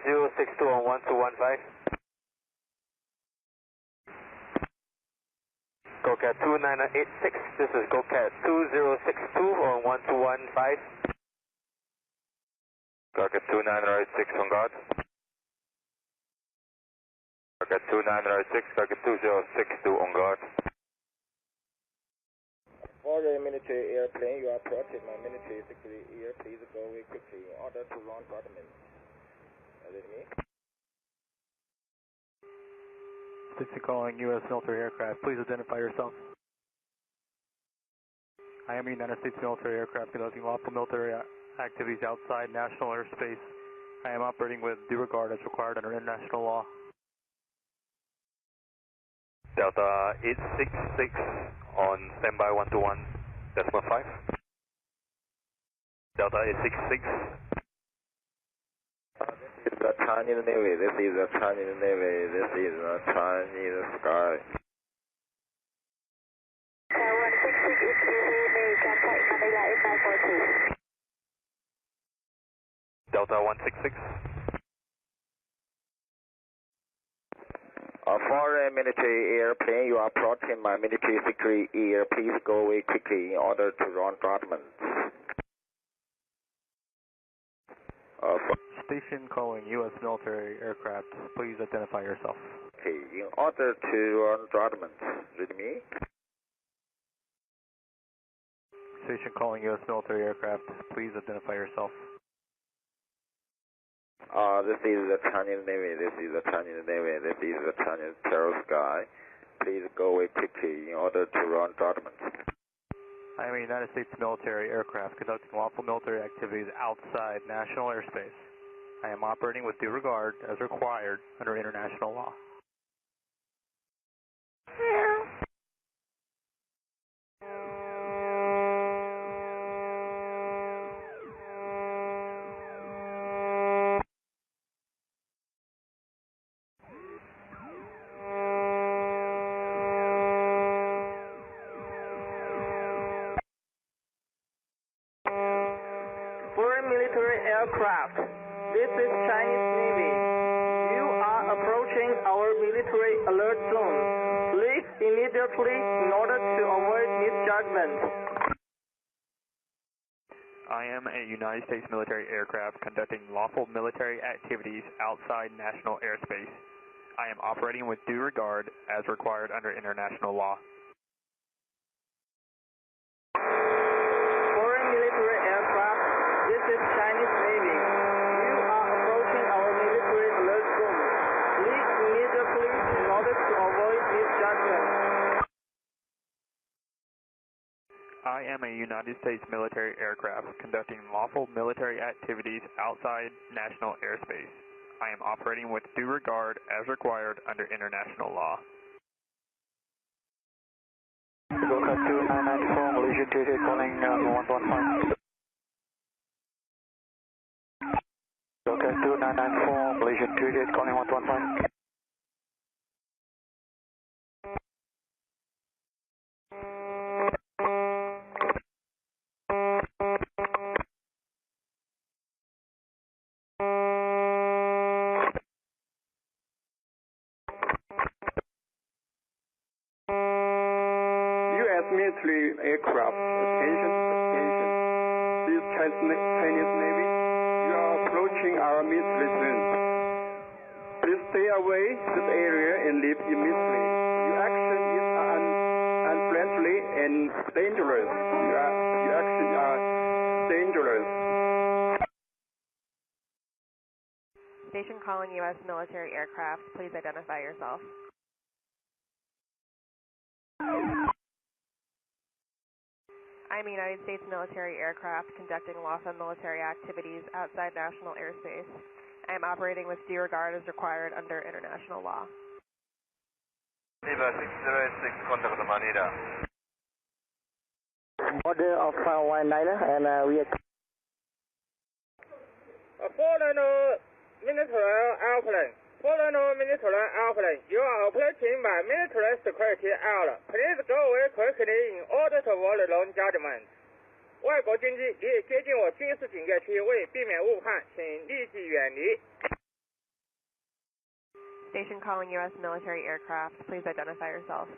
2062 on 1215. GoCat 29986, this is GoCat 2062 on 1215. GoCat 29986 on guard. GoCat 29986, GoCat 2062 on guard. For the military airplane, you are approaching my military security air. Please go away quickly in order to run documents. Is it me? Station calling U.S. military aircraft. Please identify yourself. I am a United States military aircraft conducting lawful military activities outside national airspace. I am operating with due regard as required under international law. Delta 866 on standby 121.5. Delta 866. This is the Chinese Navy. This is the Chinese Navy. This is the Chinese sky. Delta 166. For a military airplane, you are approaching my military security air. Please go away quickly in order to run documents. Station calling U.S. military aircraft. Please identify yourself. Okay, in order to run documents. Read me? Station calling U.S. military aircraft. Please identify yourself. This is the Chinese Navy. This is the Chinese Navy. This is the Chinese terror sky. Please go away quickly in order to run documents. I am a United States military aircraft conducting lawful military activities outside national airspace. I am operating with due regard as required under international law. Foreign military aircraft. This is Chinese Navy. You are approaching our military alert zone. Leave immediately in order to avoid misjudgment. I am a United States military aircraft conducting lawful military activities outside national airspace. I am operating with due regard as required under international law. Foreign military aircraft. This is Chinese Navy. You are approaching our military alert zone. Leave immediately in order to avoid misjudgment. I am a United States military aircraft conducting lawful military activities outside national airspace. I am operating with due regard as required under international law. GoCat 2994, Malaysian 28 calling 115. GoCat 2994, Malaysian 28 calling 115. U.S. military aircraft, attention. This is Chinese Navy. You are approaching our military zone. Please stay away this area and leave immediately. Your action is unfriendly and dangerous. Your actions are dangerous. Station calling U.S. military aircraft. Please identify yourself. I am a United States military aircraft conducting lawful military activities outside national airspace. I am operating with due regard as required under international law. Viva 6086, contact Manila. Order of 519 and we are... Foreign military airplane. Foreign military airplane. You are approaching my military security air. Please go away quickly in order to avoid long judgment. 外国军机已接近我军事警戒区，为避免误判，请立即远离。Station calling U.S. military aircraft. Please identify yourself.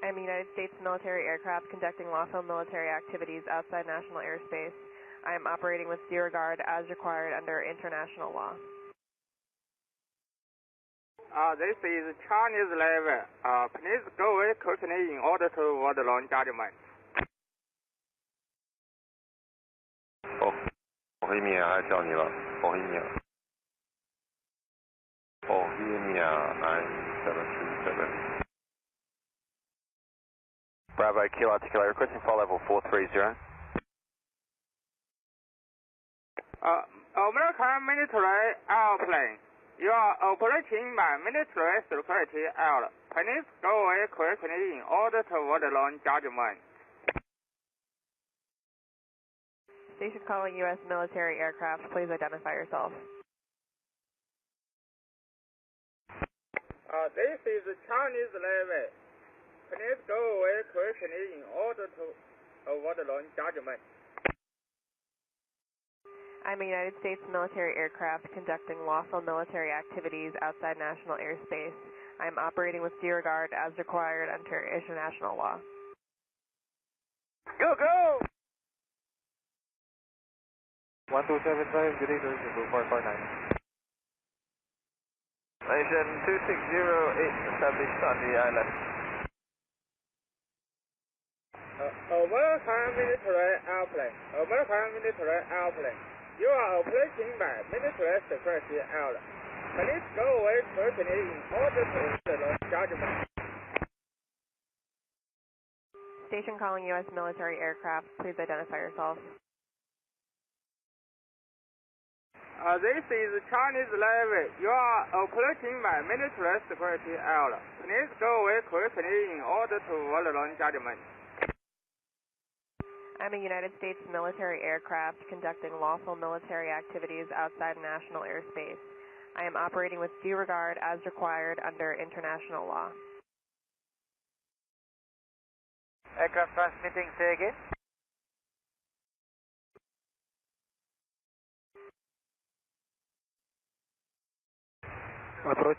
I am a United States military aircraft conducting lawful military activities outside national airspace. I am operating with due regard as required under international law. This is Chinese level. Please go away quickly in order to avoid long judgment. Bohemia 还叫你了 Bohemia 977. Bravo, Kilo Articulate, requesting flight level 430. American military airplane. You are operating by military security air. Please go away quickly in order to avoid long judgment. Station calling U.S. military aircraft. Please identify yourself. This is Chinese level. Please go away quickly in order to avoid long judgment. I'm a United States military aircraft conducting lawful military activities outside national airspace. I am operating with due regard as required under international law. Go, go! 1275, good evening, Jungle 449. Nation 2608, established on the island. American military airplane. American military airplane. You are operating by military security air. Please go away quickly in order to avoid long judgment. Station calling U.S. military aircraft. Please identify yourself. This is Chinese level. You are operating by military security air. Please go away quickly in order to avoid long judgment. I'm a United States military aircraft conducting lawful military activities outside national airspace. I am operating with due regard as required under international law. Aircraft transmitting, say again. Approach.